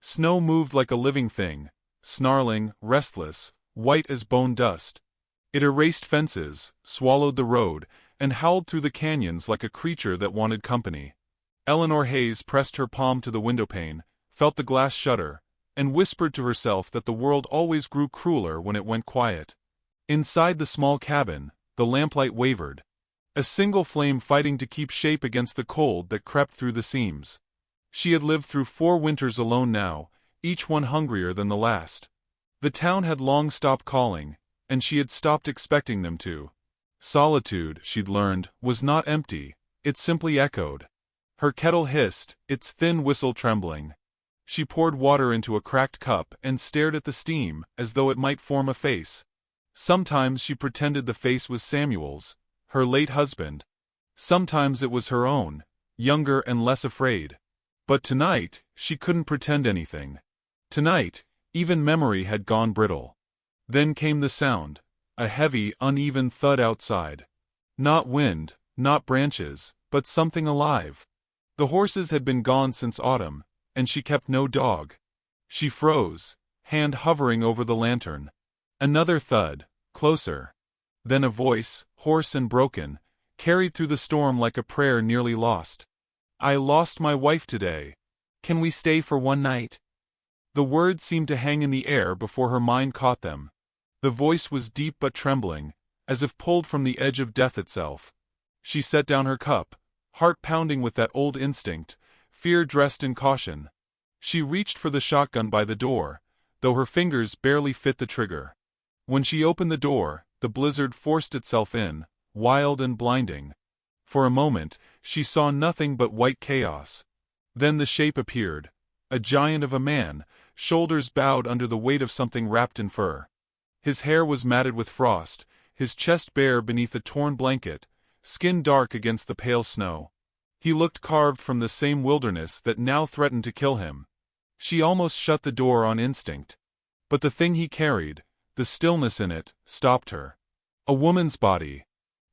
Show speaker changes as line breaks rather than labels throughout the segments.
Snow moved like a living thing, snarling, restless, white as bone dust. It erased fences, swallowed the road, and howled through the canyons like a creature that wanted company. Eleanor Hayes pressed her palm to the windowpane, felt the glass shudder, and whispered to herself that the world always grew crueler when it went quiet. Inside the small cabin, the lamplight wavered, a single flame fighting to keep shape against the cold that crept through the seams. She had lived through 4 winters alone now, each one hungrier than the last. The town had long stopped calling, and she had stopped expecting them to. Solitude, she'd learned, was not empty, it simply echoed. Her kettle hissed, its thin whistle trembling. She poured water into a cracked cup and stared at the steam, as though it might form a face. Sometimes she pretended the face was Samuel's, her late husband. Sometimes it was her own, younger and less afraid. But tonight, she couldn't pretend anything. Tonight, even memory had gone brittle. Then came the sound, a heavy, uneven thud outside. Not wind, not branches, but something alive. The horses had been gone since autumn, and she kept no dog. She froze, hand hovering over the lantern. Another thud, closer. Then a voice, hoarse and broken, carried through the storm like a prayer nearly lost. "I lost my wife today. Can we stay for one night?" The words seemed to hang in the air before her mind caught them. The voice was deep but trembling, as if pulled from the edge of death itself. She set down her cup, heart pounding with that old instinct, fear dressed in caution. She reached for the shotgun by the door, though her fingers barely fit the trigger. When she opened the door, the blizzard forced itself in, wild and blinding. For a moment, she saw nothing but white chaos. Then the shape appeared, a giant of a man, shoulders bowed under the weight of something wrapped in fur. His hair was matted with frost, his chest bare beneath a torn blanket, skin dark against the pale snow. He looked carved from the same wilderness that now threatened to kill him. She almost shut the door on instinct. But the thing he carried, the stillness in it, stopped her. A woman's body.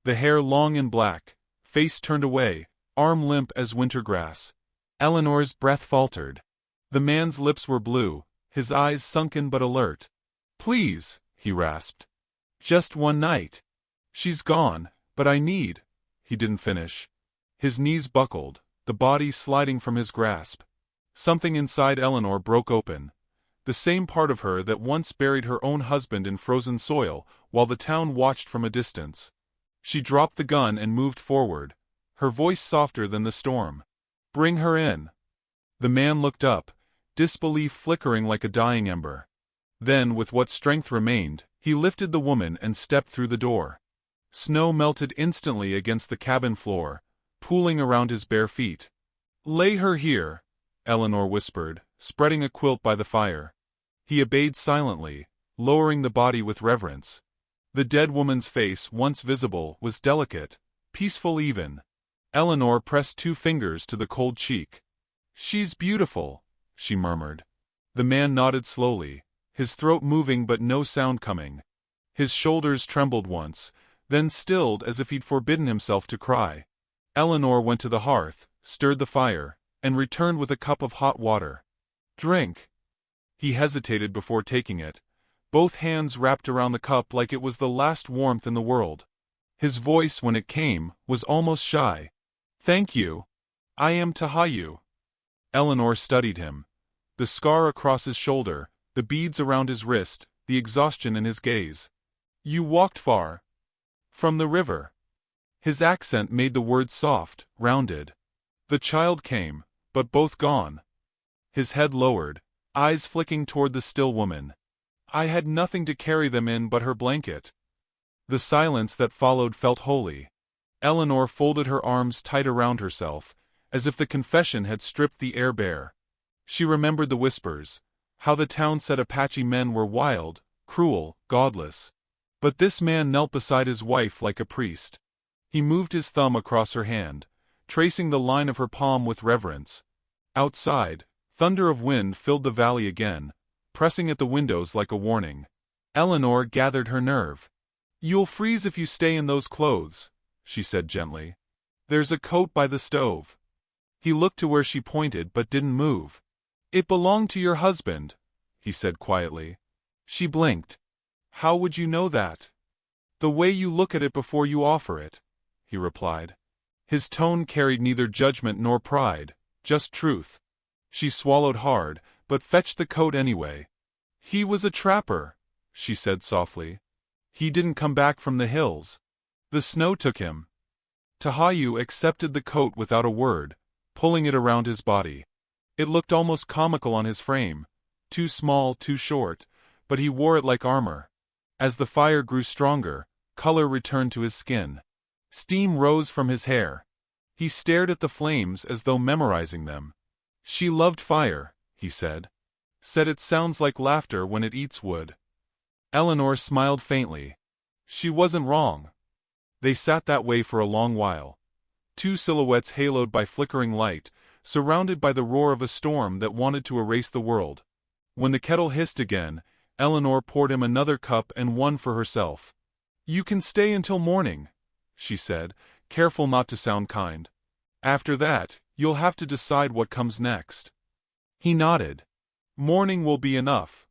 The hair long and black, face turned away, arm limp as winter grass. Eleanor's breath faltered. The man's lips were blue, his eyes sunken but alert. "Please," he rasped. "Just one night." "She's gone, but I need—" He didn't finish. His knees buckled, the body sliding from his grasp. Something inside Eleanor broke open. The same part of her that once buried her own husband in frozen soil while the town watched from a distance. She dropped the gun and moved forward, her voice softer than the storm. "Bring her in." The man looked up, disbelief flickering like a dying ember. Then, with what strength remained, he lifted the woman and stepped through the door. Snow melted instantly against the cabin floor, pooling around his bare feet. "Lay her here," Eleanor whispered, spreading a quilt by the fire. He obeyed silently, lowering the body with reverence. The dead woman's face, once visible, was delicate, peaceful even. Eleanor pressed 2 fingers to the cold cheek. "She's beautiful," she murmured. The man nodded slowly, his throat moving but no sound coming. His shoulders trembled once, then stilled as if he'd forbidden himself to cry. Eleanor went to the hearth, stirred the fire, and returned with a cup of hot water. "Drink." He hesitated before taking it, both hands wrapped around the cup like it was the last warmth in the world. His voice, when it came, was almost shy. "Thank you. I am Tahayu." Eleanor studied him. The scar across his shoulder, the beads around his wrist, the exhaustion in his gaze. "You walked far." "From the river." His accent made the words soft, rounded. "The child came, but both gone." His head lowered, eyes flicking toward the still woman. "I had nothing to carry them in but her blanket." The silence that followed felt holy. Eleanor folded her arms tight around herself, as if the confession had stripped the air bare. She remembered the whispers, how the town said Apache men were wild, cruel, godless. But this man knelt beside his wife like a priest. He moved his thumb across her hand, tracing the line of her palm with reverence. Outside, thunder of wind filled the valley again, pressing at the windows like a warning. Eleanor gathered her nerve. "You'll freeze if you stay in those clothes," she said gently. "There's a coat by the stove." He looked to where she pointed but didn't move. It belonged to your husband, he said quietly. She blinked. How would you know that? The way you look at it before you offer it, he replied. His tone carried neither judgment nor pride, just truth. She swallowed hard, but fetched the coat anyway. He was a trapper, she said softly. He didn't come back from the hills. The snow took him. Tahayu accepted the coat without a word, pulling it around his body. It looked almost comical on his frame, too small, too short, but he wore it like armor. As the fire grew stronger, color returned to his skin. Steam rose from his hair. He stared at the flames as though memorizing them. She loved fire, he said. Said it sounds like laughter when it eats wood. Eleanor smiled faintly. She wasn't wrong. They sat that way for a long while. Two silhouettes haloed by flickering light, surrounded by the roar of a storm that wanted to erase the world. When the kettle hissed again, Eleanor poured him another cup and one for herself. You can stay until morning, she said, careful not to sound kind. After that, you'll have to decide what comes next. He nodded. Morning will be enough.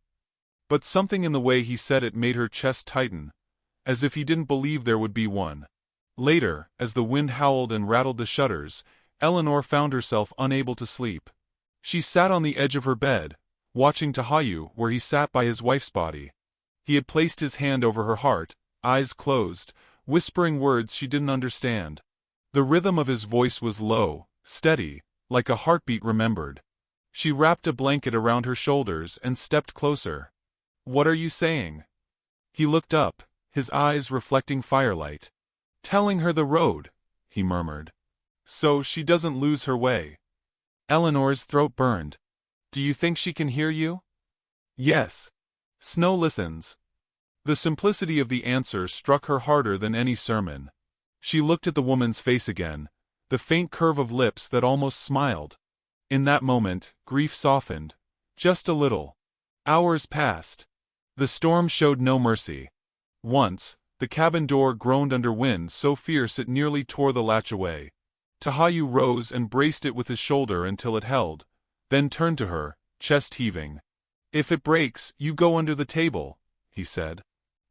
But something in the way he said it made her chest tighten, as if he didn't believe there would be one. Later, as the wind howled and rattled the shutters, Eleanor found herself unable to sleep. She sat on the edge of her bed, watching Tahayu where he sat by his wife's body. He had placed his hand over her heart, eyes closed, whispering words she didn't understand. The rhythm of his voice was low, steady, like a heartbeat remembered. She wrapped a blanket around her shoulders and stepped closer. What are you saying? He looked up, his eyes reflecting firelight. Telling her the road, he murmured. So she doesn't lose her way. Eleanor's throat burned. Do you think she can hear you? Yes. Snow listens. The simplicity of the answer struck her harder than any sermon. She looked at the woman's face again, the faint curve of lips that almost smiled. In that moment, grief softened. Just a little. Hours passed. The storm showed no mercy. Once, the cabin door groaned under wind so fierce it nearly tore the latch away. Tahayu rose and braced it with his shoulder until it held, then turned to her, chest heaving. If it breaks, you go under the table, he said.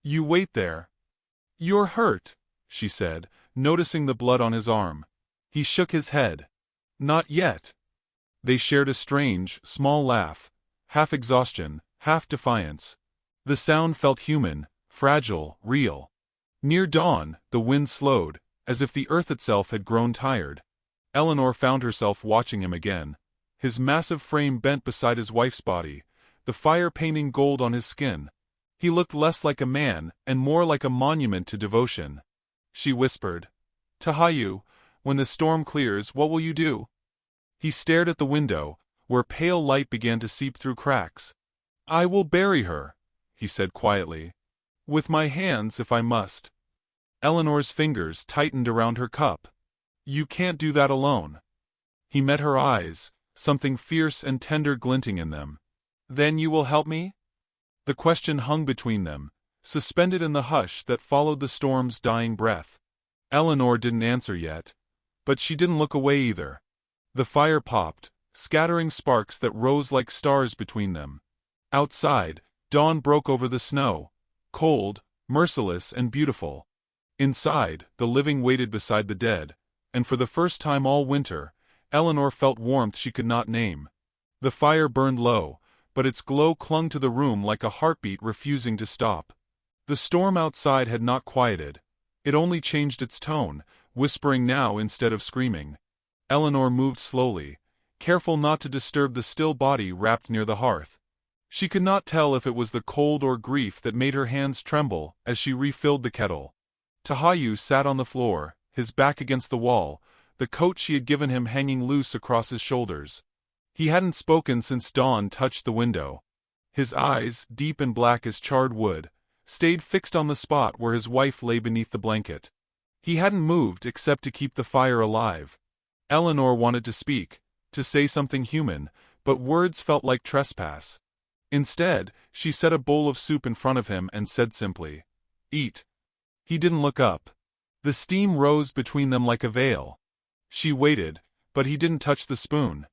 You wait there. You're hurt, she said, noticing the blood on his arm. He shook his head. Not yet. They shared a strange, small laugh, half exhaustion, half defiance. The sound felt human, fragile, real. Near dawn, the wind slowed, as if the earth itself had grown tired. Eleanor found herself watching him again. His massive frame bent beside his wife's body, the fire painting gold on his skin. He looked less like a man and more like a monument to devotion. She whispered, Tahayu, when the storm clears, what will you do? He stared at the window, where pale light began to seep through cracks. I will bury her, he said quietly. With my hands if I must. Eleanor's fingers tightened around her cup. You can't do that alone. He met her eyes, something fierce and tender glinting in them. Then you will help me? The question hung between them, suspended in the hush that followed the storm's dying breath. Eleanor didn't answer yet, but she didn't look away either. The fire popped, scattering sparks that rose like stars between them. Outside, dawn broke over the snow, cold, merciless and beautiful. Inside, the living waited beside the dead, and for the first time all winter, Eleanor felt warmth she could not name. The fire burned low, but its glow clung to the room like a heartbeat refusing to stop. The storm outside had not quieted. It only changed its tone, whispering now instead of screaming. Eleanor moved slowly, careful not to disturb the still body wrapped near the hearth. She could not tell if it was the cold or grief that made her hands tremble as she refilled the kettle. Tahayu sat on the floor, his back against the wall, the coat she had given him hanging loose across his shoulders. He hadn't spoken since dawn touched the window. His eyes, deep and black as charred wood, stayed fixed on the spot where his wife lay beneath the blanket. He hadn't moved except to keep the fire alive. Eleanor wanted to speak, to say something human, but words felt like trespass. Instead, she set a bowl of soup in front of him and said simply, Eat. He didn't look up. The steam rose between them like a veil. She waited, but he didn't touch the spoon.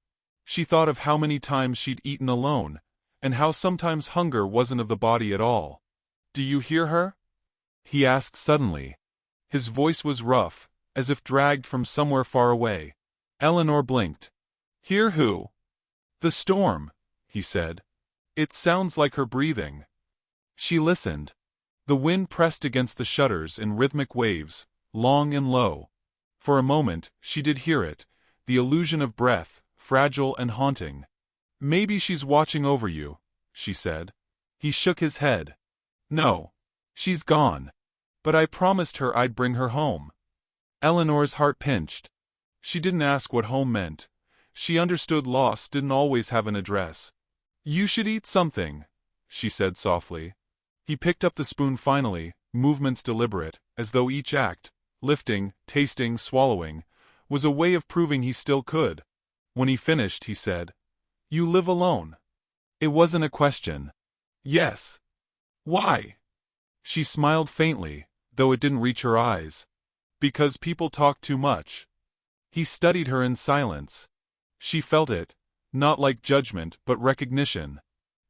She thought of how many times she'd eaten alone, and how sometimes hunger wasn't of the body at all. "Do you hear her?" he asked suddenly. His voice was rough, as if dragged from somewhere far away. Eleanor blinked. "Hear who?" "The storm," he said. "It sounds like her breathing." She listened. The wind pressed against the shutters in rhythmic waves, long and low. For a moment, she did hear it, the illusion of breath, fragile and haunting. "Maybe she's watching over you," she said. He shook his head. "No. She's gone. But I promised her I'd bring her home." Eleanor's heart pinched. She didn't ask what home meant. She understood loss didn't always have an address. "You should eat something," she said softly. He picked up the spoon finally, movements deliberate, as though each act, lifting, tasting, swallowing, was a way of proving he still could. When he finished, he said, "You live alone?" It wasn't a question. "Yes." "Why?" She smiled faintly, though it didn't reach her eyes. "Because people talk too much." He studied her in silence. She felt it, not like judgment but recognition.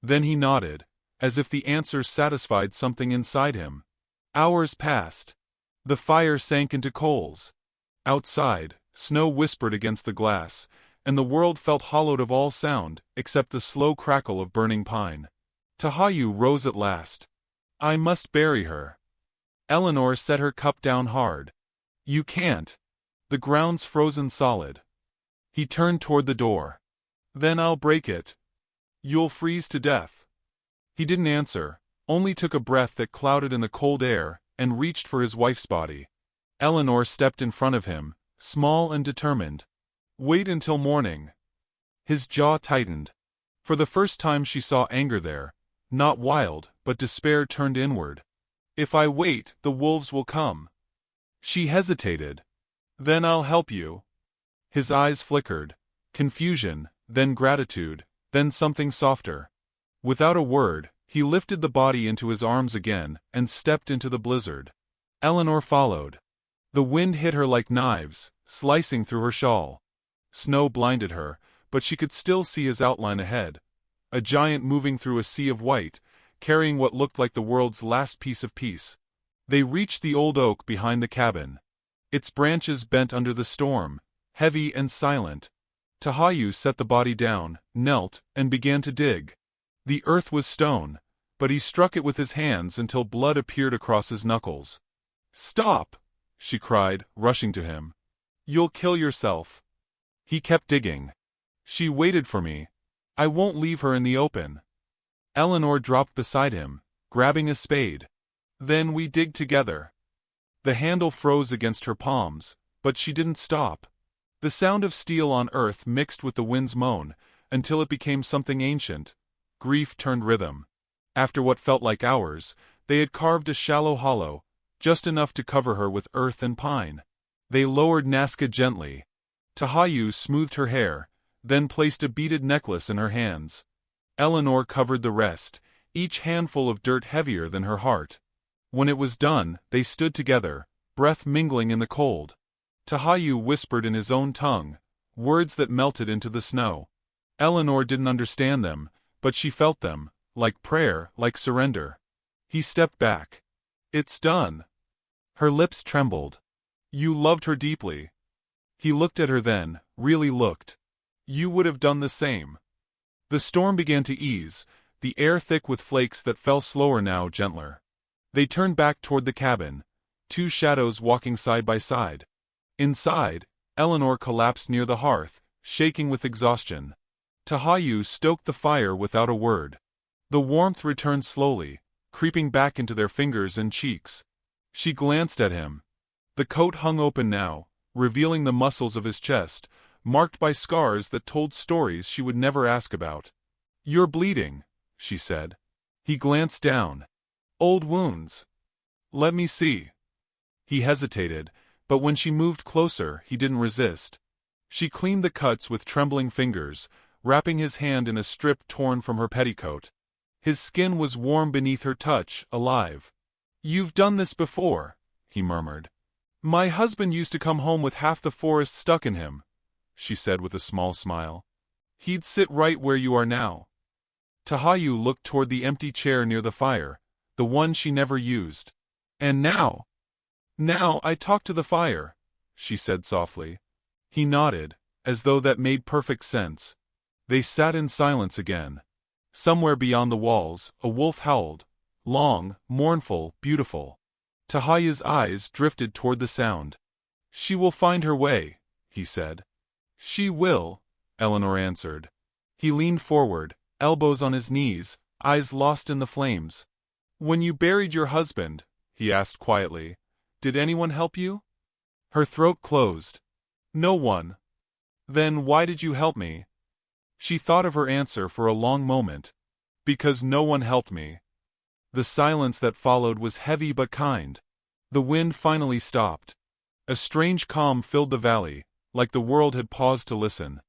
Then he nodded, as if the answer satisfied something inside him. Hours passed. The fire sank into coals. Outside, snow whispered against the glass, and the world felt hollowed of all sound, except the slow crackle of burning pine. Tahayu rose at last. "I must bury her." Eleanor set her cup down hard. "You can't. The ground's frozen solid." He turned toward the door. "Then I'll break it. You'll freeze to death." He didn't answer, only took a breath that clouded in the cold air, and reached for his wife's body. Eleanor stepped in front of him, small and determined. "Wait until morning." His jaw tightened. For the first time she saw anger there, not wild, but despair turned inward. "If I wait, the wolves will come." She hesitated. "Then I'll help you." His eyes flickered. Confusion, then gratitude, then something softer. Without a word, he lifted the body into his arms again and stepped into the blizzard. Eleanor followed. The wind hit her like knives, slicing through her shawl. Snow blinded her, but she could still see his outline ahead. A giant moving through a sea of white, carrying what looked like the world's last piece of peace. They reached the old oak behind the cabin. Its branches bent under the storm, heavy and silent. Tahayu set the body down, knelt, and began to dig. The earth was stone, but he struck it with his hands until blood appeared across his knuckles. "Stop!" she cried, rushing to him. "You'll kill yourself." He kept digging. "She waited for me. I won't leave her in the open." Eleanor dropped beside him, grabbing a spade. "Then we dig together." The handle froze against her palms, but she didn't stop. The sound of steel on earth mixed with the wind's moan, until it became something ancient. Grief turned rhythm. After what felt like hours, they had carved a shallow hollow, just enough to cover her with earth and pine. They lowered Nazca gently. Tahayu smoothed her hair, then placed a beaded necklace in her hands. Eleanor covered the rest, each handful of dirt heavier than her heart. When it was done, they stood together, breath mingling in the cold. Tahayu whispered in his own tongue, words that melted into the snow. Eleanor didn't understand them, but she felt them, like prayer, like surrender. He stepped back. "It's done." Her lips trembled. "You loved her deeply." He looked at her then, really looked. "You would have done the same." The storm began to ease, the air thick with flakes that fell slower now, gentler. They turned back toward the cabin, two shadows walking side by side. Inside, Eleanor collapsed near the hearth, shaking with exhaustion. Tahayu stoked the fire without a word. The warmth returned slowly, creeping back into their fingers and cheeks. She glanced at him. The coat hung open now, revealing the muscles of his chest, marked by scars that told stories she would never ask about. "You're bleeding," she said. He glanced down. "Old wounds." "Let me see." He hesitated, but when she moved closer, he didn't resist. She cleaned the cuts with trembling fingers, wrapping his hand in a strip torn from her petticoat. His skin was warm beneath her touch, alive. "You've done this before," he murmured. "My husband used to come home with half the forest stuck in him," she said with a small smile. He'd sit right where you are now. Tahayu looked toward the empty chair near the fire, the one she never used. And now? Now I talk to the fire, she said softly. He nodded, as though that made perfect sense. They sat in silence again. Somewhere beyond the walls, a wolf howled. Long, mournful, beautiful. Tahayu's eyes drifted toward the sound. She will find her way, he said. She will, Eleanor answered. He leaned forward, elbows on his knees, eyes lost in the flames. When you buried your husband, he asked quietly, did anyone help you? Her throat closed. No one. Then why did you help me? She thought of her answer for a long moment. Because no one helped me. The silence that followed was heavy but kind. The wind finally stopped. A strange calm filled the valley, like the world had paused to listen.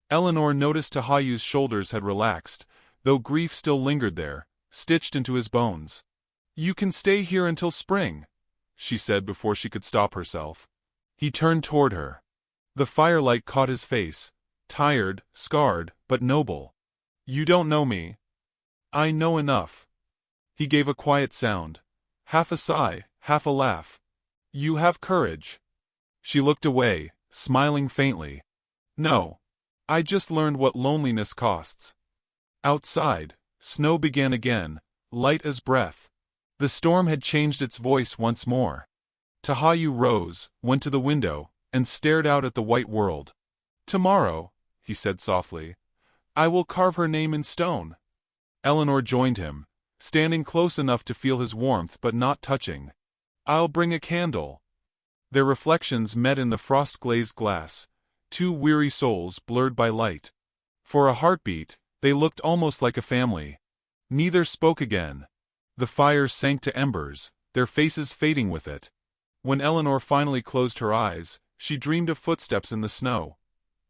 Eleanor noticed Tahayu's shoulders had relaxed, though grief still lingered there, stitched into his bones. You can stay here until spring, she said before she could stop herself. He turned toward her. The firelight caught his face, tired, scarred, but noble. You don't know me. I know enough. He gave a quiet sound, half a sigh, half a laugh. You have courage. She looked away, smiling faintly. No. I just learned what loneliness costs. Outside, snow began again, light as breath. The storm had changed its voice once more. Tahayu rose, went to the window, and stared out at the white world. Tomorrow, he said softly, I will carve her name in stone. Eleanor joined him, standing close enough to feel his warmth but not touching. I'll bring a candle. Their reflections met in the frost-glazed glass, two weary souls blurred by light. For a heartbeat, they looked almost like a family. Neither spoke again. The fire sank to embers, their faces fading with it. When Eleanor finally closed her eyes, she dreamed of footsteps in the snow.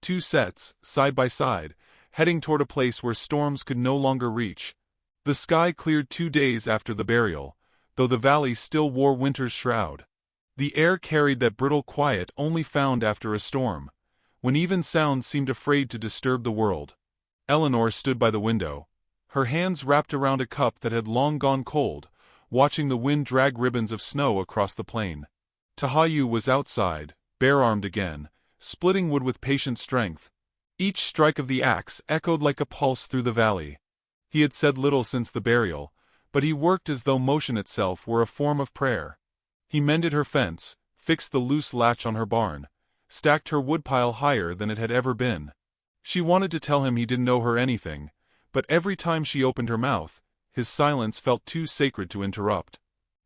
Two sets, side by side, heading toward a place where storms could no longer reach. The sky cleared 2 days after the burial, though the valley still wore winter's shroud. The air carried that brittle quiet only found after a storm, when even sound seemed afraid to disturb the world. Eleanor stood by the window, her hands wrapped around a cup that had long gone cold, watching the wind drag ribbons of snow across the plain. Tahayu was outside, bare-armed again, splitting wood with patient strength. Each strike of the axe echoed like a pulse through the valley. He had said little since the burial, but he worked as though motion itself were a form of prayer. He mended her fence, fixed the loose latch on her barn, stacked her woodpile higher than it had ever been. She wanted to tell him he didn't owe her anything, but every time she opened her mouth, his silence felt too sacred to interrupt.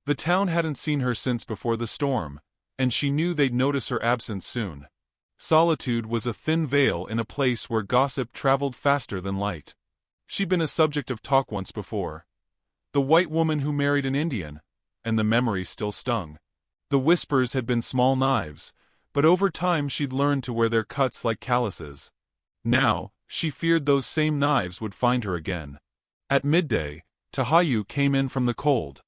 The town hadn't seen her since before the storm, and she knew they'd notice her absence soon. Solitude was a thin veil in a place where gossip traveled faster than light. She'd been a subject of talk once before. The white woman who married an Indian, and the memory still stung. The whispers had been small knives, but over time she'd learned to wear their cuts like calluses. Now, she feared those same knives would find her again. At midday, Tahayu came in from the cold.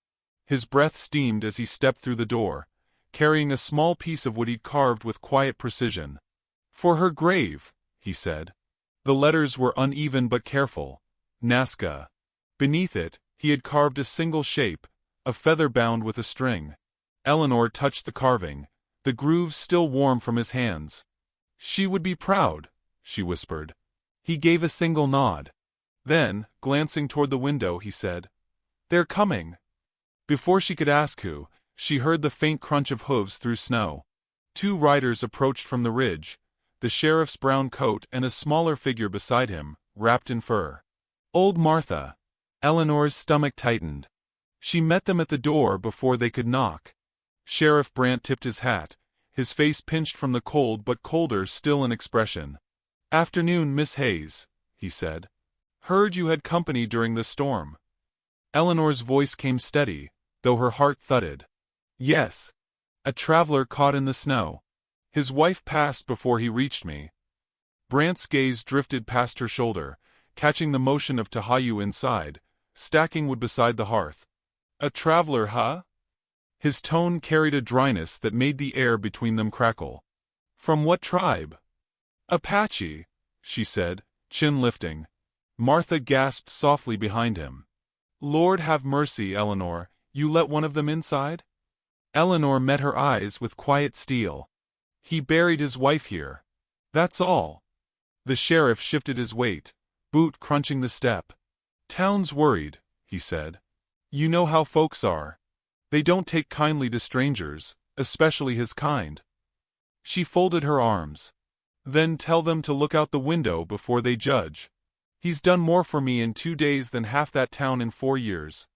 His breath steamed as he stepped through the door, carrying a small piece of wood he'd carved with quiet precision. For her grave, he said. The letters were uneven but careful. Nazca. Beneath it, he had carved a single shape, a feather bound with a string. Eleanor touched the carving, the grooves still warm from his hands. She would be proud, she whispered. He gave a single nod. Then, glancing toward the window, he said, They're coming. Before she could ask who, she heard the faint crunch of hooves through snow. 2 riders approached from the ridge, the sheriff's brown coat and a smaller figure beside him, wrapped in fur. Old Martha. Eleanor's stomach tightened. She met them at the door before they could knock. Sheriff Brandt tipped his hat, his face pinched from the cold but colder still in expression. Afternoon, Miss Hayes, he said. Heard you had company during the storm. Eleanor's voice came steady, though her heart thudded. Yes. A traveler caught in the snow. His wife passed before he reached me. Brandt's gaze drifted past her shoulder, catching the motion of Tahayu inside, stacking wood beside the hearth. A traveler, huh? His tone carried a dryness that made the air between them crackle. From what tribe? Apache, she said, chin lifting. Martha gasped softly behind him. Lord have mercy, Eleanor, you let one of them inside? Eleanor met her eyes with quiet steel. He buried his wife here. That's all. The sheriff shifted his weight, boot crunching the step. Town's worried, he said. You know how folks are. They don't take kindly to strangers, especially his kind. She folded her arms. Then tell them to look out the window before they judge. He's done more for me in 2 days than half that town in 4 years.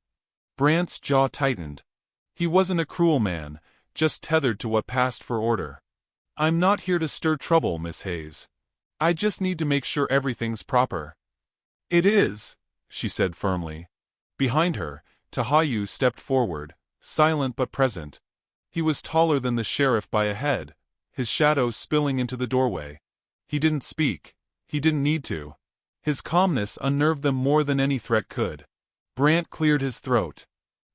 Brant's jaw tightened. He wasn't a cruel man, just tethered to what passed for order. I'm not here to stir trouble, Miss Hayes. I just need to make sure everything's proper. It is, she said firmly. Behind her, Tahayu stepped forward, silent but present. He was taller than the sheriff by a head, his shadow spilling into the doorway. He didn't speak. He didn't need to. His calmness unnerved them more than any threat could. Brant cleared his throat.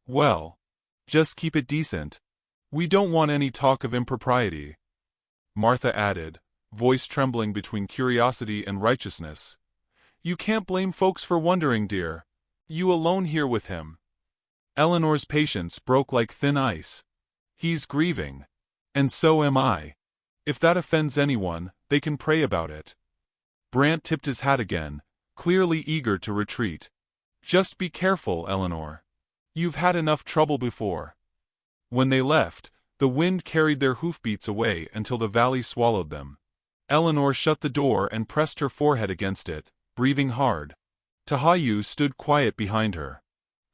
Well, just keep it decent. We don't want any talk of impropriety. Martha added, voice trembling between curiosity and righteousness. You can't blame folks for wondering, dear. You alone here with him. Eleanor's patience broke like thin ice. He's grieving. And so am I. If that offends anyone, they can pray about it. Brant tipped his hat again, clearly eager to retreat. Just be careful, Eleanor. You've had enough trouble before. When they left, the wind carried their hoofbeats away until the valley swallowed them. Eleanor shut the door and pressed her forehead against it, breathing hard. Tahayu stood quiet behind her.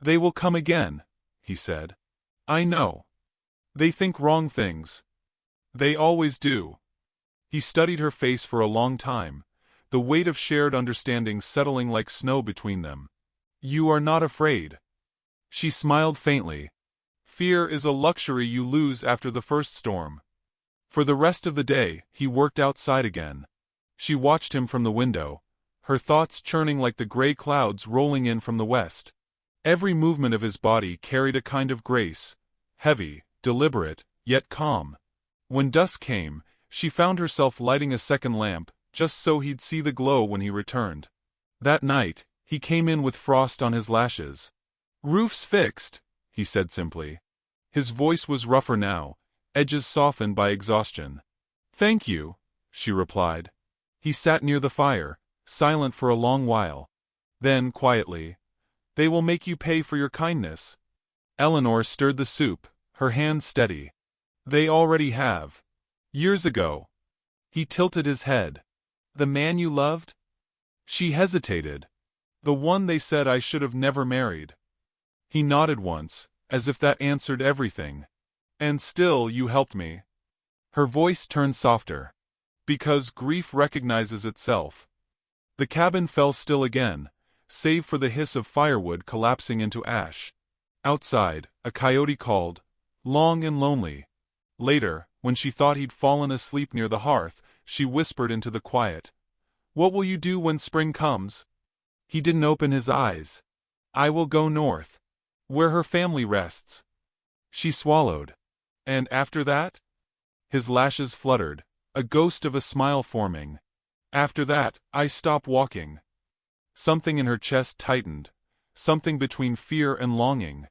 They will come again, he said. I know. They think wrong things. They always do. He studied her face for a long time, the weight of shared understanding settling like snow between them. You are not afraid. She smiled faintly. Fear is a luxury you lose after the first storm. For the rest of the day, he worked outside again. She watched him from the window, her thoughts churning like the gray clouds rolling in from the west. Every movement of his body carried a kind of grace, heavy, deliberate, yet calm. When dusk came, she found herself lighting a second lamp, just so he'd see the glow when he returned. That night, he came in with frost on his lashes. Roof's fixed, he said simply. His voice was rougher now, edges softened by exhaustion. Thank you, she replied. He sat near the fire, silent for a long while. Then, quietly, they will make you pay for your kindness. Eleanor stirred the soup, her hands steady. They already have. Years ago. He tilted his head. The man you loved? She hesitated. The one they said I should have never married. He nodded once, as if that answered everything. And still you helped me. Her voice turned softer. Because grief recognizes itself. The cabin fell still again, save for the hiss of firewood collapsing into ash. Outside, a coyote called, long and lonely. Later, when she thought he'd fallen asleep near the hearth, she whispered into the quiet. What will you do when spring comes? He didn't open his eyes. I will go north. Where her family rests. She swallowed. And after that? His lashes fluttered, a ghost of a smile forming. After that, I stop walking. Something in her chest tightened, something between fear and longing.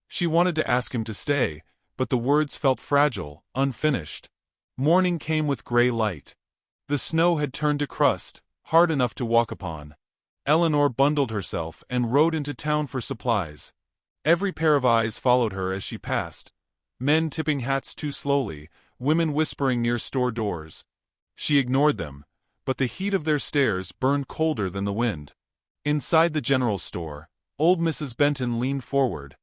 She wanted to ask him to stay, but the words felt fragile, unfinished. Morning came with gray light. The snow had turned to crust, hard enough to walk upon. Eleanor bundled herself and rode into town for supplies. Every pair of eyes followed her as she passed. Men tipping hats too slowly, women whispering near store doors. She ignored them, but the heat of their stares burned colder than the wind. Inside the general store, old Mrs. Benton leaned forward.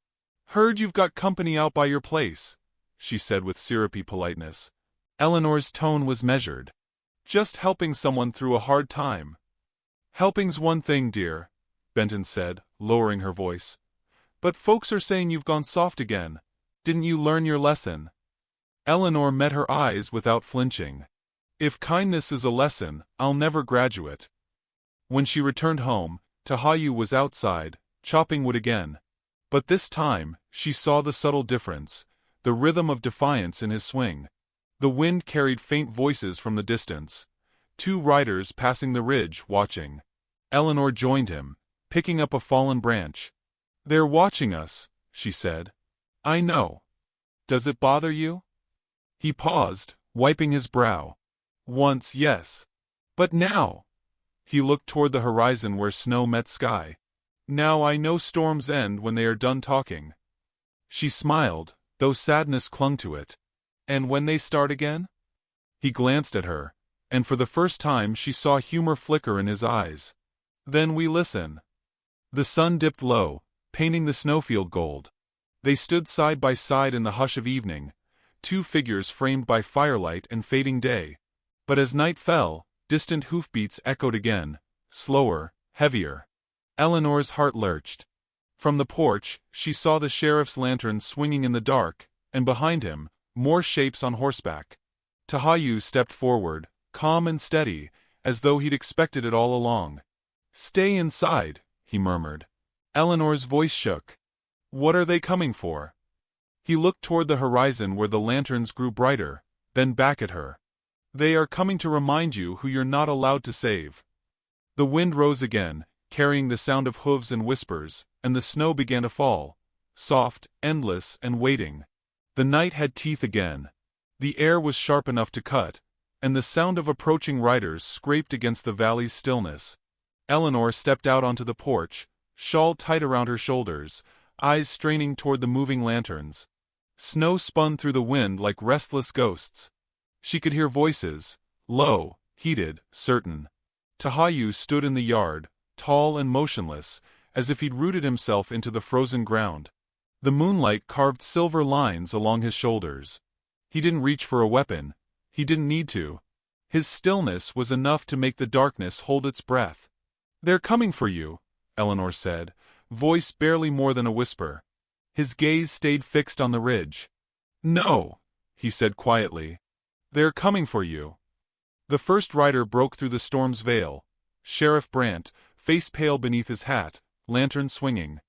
Heard you've got company out by your place, she said with syrupy politeness. Eleanor's tone was measured. Just helping someone through a hard time. Helping's one thing, dear, Benton said, lowering her voice. But folks are saying you've gone soft again. Didn't you learn your lesson? Eleanor met her eyes without flinching. If kindness is a lesson, I'll never graduate. When she returned home, Tahayu was outside, chopping wood again. But this time, she saw the subtle difference, the rhythm of defiance in his swing. The wind carried faint voices from the distance. 2 riders passing the ridge, watching. Eleanor joined him, picking up a fallen branch. "They're watching us," she said. "I know. Does it bother you?" He paused, wiping his brow. "Once, yes. But now—" He looked toward the horizon where snow met sky. "Now I know storms end when they are done talking." She smiled, though sadness clung to it. "And when they start again?" He glanced at her, and for the first time she saw humor flicker in his eyes. "Then we listen." The sun dipped low, painting the snowfield gold. They stood side by side in the hush of evening, two figures framed by firelight and fading day. But as night fell, distant hoofbeats echoed again, slower, heavier. Eleanor's heart lurched. From the porch, she saw the sheriff's lantern swinging in the dark, and behind him, more shapes on horseback. Tahayu stepped forward, calm and steady, as though he'd expected it all along. "Stay inside," he murmured. Eleanor's voice shook. "What are they coming for?" He looked toward the horizon where the lanterns grew brighter, then back at her. "They are coming to remind you who you're not allowed to save." The wind rose again, carrying the sound of hooves and whispers, and the snow began to fall, soft, endless, and waiting. The night had teeth again. The air was sharp enough to cut, and the sound of approaching riders scraped against the valley's stillness. Eleanor stepped out onto the porch, shawl tight around her shoulders, eyes straining toward the moving lanterns. Snow spun through the wind like restless ghosts. She could hear voices, low, heated, certain. Tahayu stood in the yard, tall and motionless, as if he'd rooted himself into the frozen ground. The moonlight carved silver lines along his shoulders. He didn't reach for a weapon. He didn't need to. His stillness was enough to make the darkness hold its breath. "They're coming for you," Eleanor said, voice barely more than a whisper. His gaze stayed fixed on the ridge. "No," he said quietly. "They're coming for you." The first rider broke through the storm's veil. Sheriff Brandt, face pale beneath his hat, lantern swinging.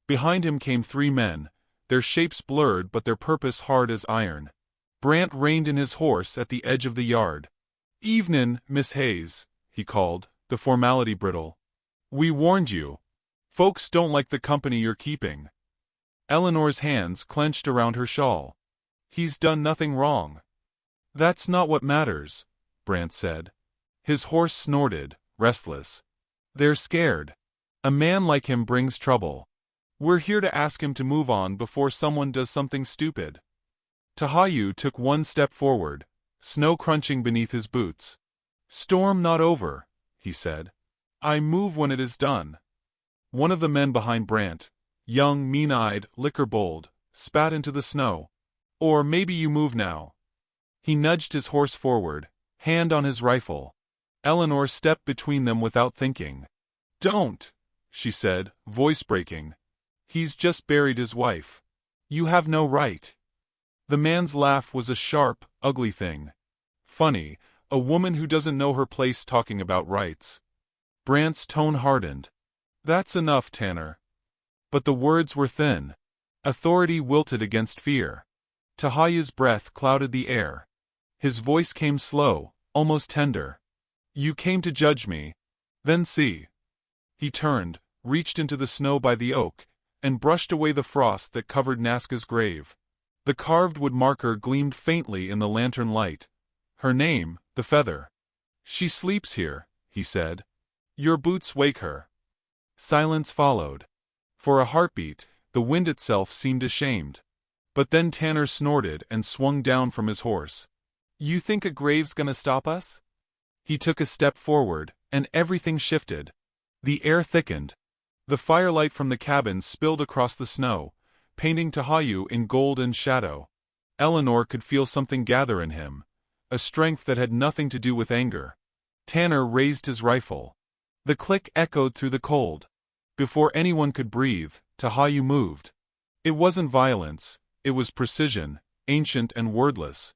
Behind him came three men, their shapes blurred but their purpose hard as iron. Brandt reined in his horse at the edge of the yard. "Evenin', Miss Hayes," he called, the formality brittle. "We warned you. Folks don't like the company you're keeping." Eleanor's hands clenched around her shawl. "He's done nothing wrong." "That's not what matters," Brandt said. His horse snorted, restless. "They're scared. A man like him brings trouble. We're here to ask him to move on before someone does something stupid." Tahayu took one step forward, snow crunching beneath his boots. "Storm not over," he said. "I move when it is done." One of the men behind Brandt, young, mean-eyed, liquor-bold, spat into the snow. "Or maybe you move now." He nudged his horse forward, hand on his rifle. Eleanor stepped between them without thinking. "Don't," she said, voice breaking. "He's just buried his wife. You have no right." The man's laugh was a sharp, ugly thing. Funny, a woman who doesn't know her place talking about rights. Brandt's tone hardened. "That's enough, Tanner." But the words were thin. Authority wilted against fear. Tahayu's breath clouded the air. His voice came slow, almost tender. "You came to judge me. Then see." He turned, reached into the snow by the oak, and brushed away the frost that covered Nazca's grave. The carved wood marker gleamed faintly in the lantern light. Her name, the feather. "She sleeps here," he said. "Your boots wake her." Silence followed. For a heartbeat, the wind itself seemed ashamed. But then Tanner snorted and swung down from his horse. "You think a grave's gonna stop us?" He took a step forward, and everything shifted. The air thickened. The firelight from the cabin spilled across the snow, painting Tahayu in gold and shadow. Eleanor could feel something gather in him, a strength that had nothing to do with anger. Tanner raised his rifle. The click echoed through the cold. Before anyone could breathe, Tahayu moved. It wasn't violence, it was precision, ancient and wordless.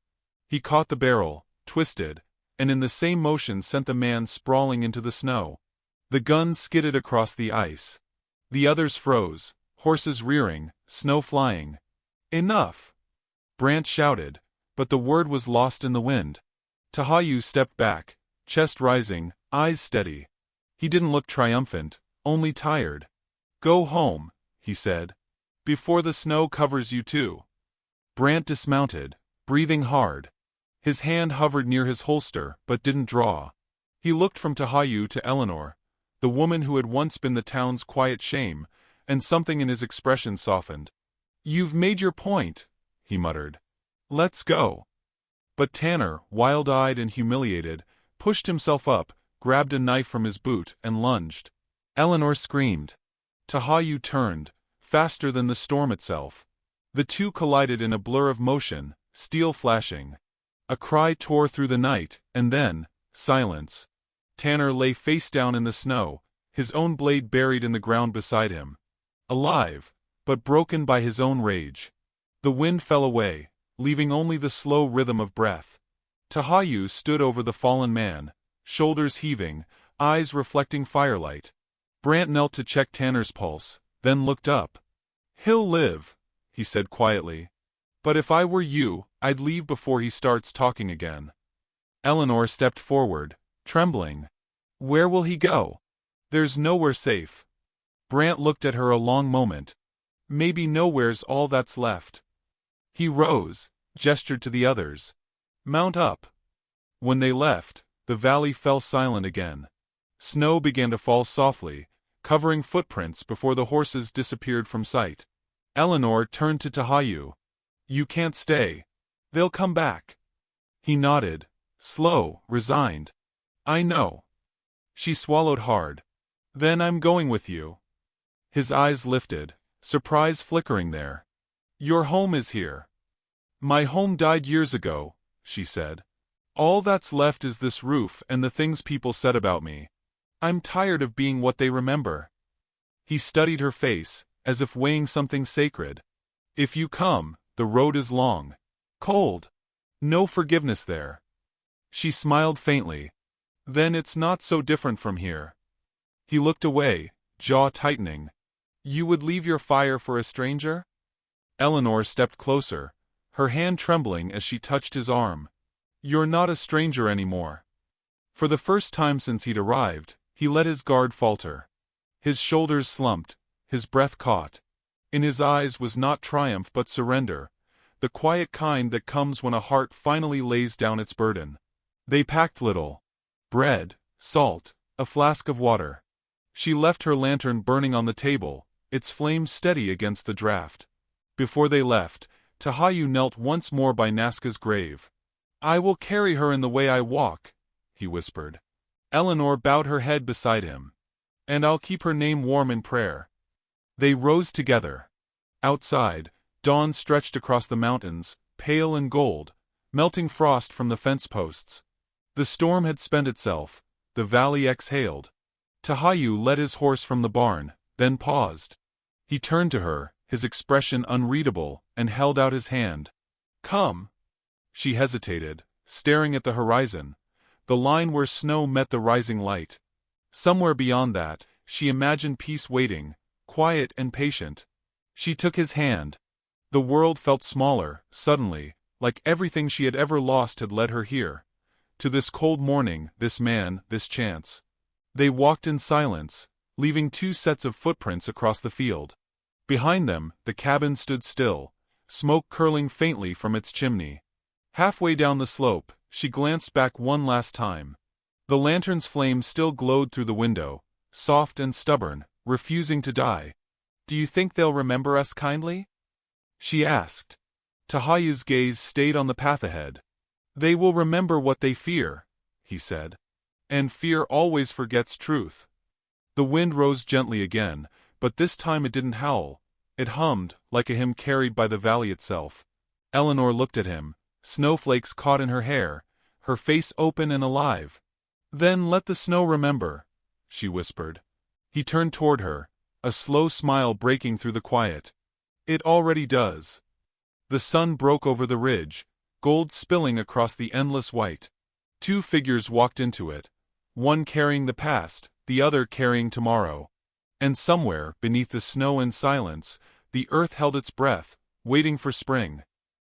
He caught the barrel, twisted, and in the same motion sent the man sprawling into the snow. The gun skidded across the ice. The others froze, horses rearing, snow flying. "Enough!" Brandt shouted, but the word was lost in the wind. Tahayu stepped back, chest rising, eyes steady. He didn't look triumphant, only tired. "Go home," he said, "before the snow covers you too." Brant dismounted, breathing hard. His hand hovered near his holster, but didn't draw. He looked from Tahayu to Eleanor, the woman who had once been the town's quiet shame, and something in his expression softened. "You've made your point," he muttered. "Let's go." But Tanner, wild-eyed and humiliated, pushed himself up, grabbed a knife from his boot, and lunged. Eleanor screamed. Tahayu turned, faster than the storm itself. The two collided in a blur of motion, steel flashing. A cry tore through the night, and then, silence. Tanner lay face down in the snow, his own blade buried in the ground beside him. Alive, but broken by his own rage. The wind fell away, leaving only the slow rhythm of breath. Tahayu stood over the fallen man, shoulders heaving, eyes reflecting firelight. Brant knelt to check Tanner's pulse, then looked up. "He'll live," he said quietly. "But if I were you, I'd leave before he starts talking again." Eleanor stepped forward, trembling. "Where will he go? There's nowhere safe." Brant looked at her a long moment. "Maybe nowhere's all that's left." He rose, gestured to the others. "Mount up." When they left, the valley fell silent again. Snow began to fall softly, covering footprints before the horses disappeared from sight. Eleanor turned to Tahayu. "You can't stay. They'll come back." He nodded, slow, resigned. "I know." She swallowed hard. "Then I'm going with you." His eyes lifted, surprise flickering there. "Your home is here." "My home died years ago," she said. "All that's left is this roof and the things people said about me. I'm tired of being what they remember." He studied her face, as if weighing something sacred. "If you come, the road is long. Cold. No forgiveness there." She smiled faintly. "Then it's not so different from here." He looked away, jaw tightening. "You would leave your fire for a stranger?" Eleanor stepped closer, her hand trembling as she touched his arm. "You're not a stranger anymore." For the first time since he'd arrived, he let his guard falter. His shoulders slumped, his breath caught. In his eyes was not triumph but surrender, the quiet kind that comes when a heart finally lays down its burden. They packed little. Bread, salt, a flask of water. She left her lantern burning on the table, its flame steady against the draft. Before they left, Tahayu knelt once more by Nazca's grave. "I will carry her in the way I walk," he whispered. Eleanor bowed her head beside him. "And I'll keep her name warm in prayer." They rose together. Outside, dawn stretched across the mountains, pale and gold, melting frost from the fence posts. The storm had spent itself, the valley exhaled. Tahayu led his horse from the barn, then paused. He turned to her, his expression unreadable, and held out his hand. "Come." She hesitated, staring at the horizon, the line where snow met the rising light. Somewhere beyond that, she imagined peace waiting, quiet and patient. She took his hand. The world felt smaller, suddenly, like everything she had ever lost had led her here. To this cold morning, this man, this chance. They walked in silence, leaving two sets of footprints across the field. Behind them, the cabin stood still, smoke curling faintly from its chimney. Halfway down the slope, she glanced back one last time. The lantern's flame still glowed through the window, soft and stubborn, refusing to die. "Do you think they'll remember us kindly?" she asked. Tahayu's gaze stayed on the path ahead. "They will remember what they fear," he said. "And fear always forgets truth." The wind rose gently again, but this time it didn't howl. It hummed, like a hymn carried by the valley itself. Eleanor looked at him, snowflakes caught in her hair, her face open and alive. "Then let the snow remember," she whispered. He turned toward her, a slow smile breaking through the quiet. "It already does." The sun broke over the ridge, gold spilling across the endless white. Two figures walked into it, one carrying the past, the other carrying tomorrow. And somewhere, beneath the snow and silence, the earth held its breath, waiting for spring.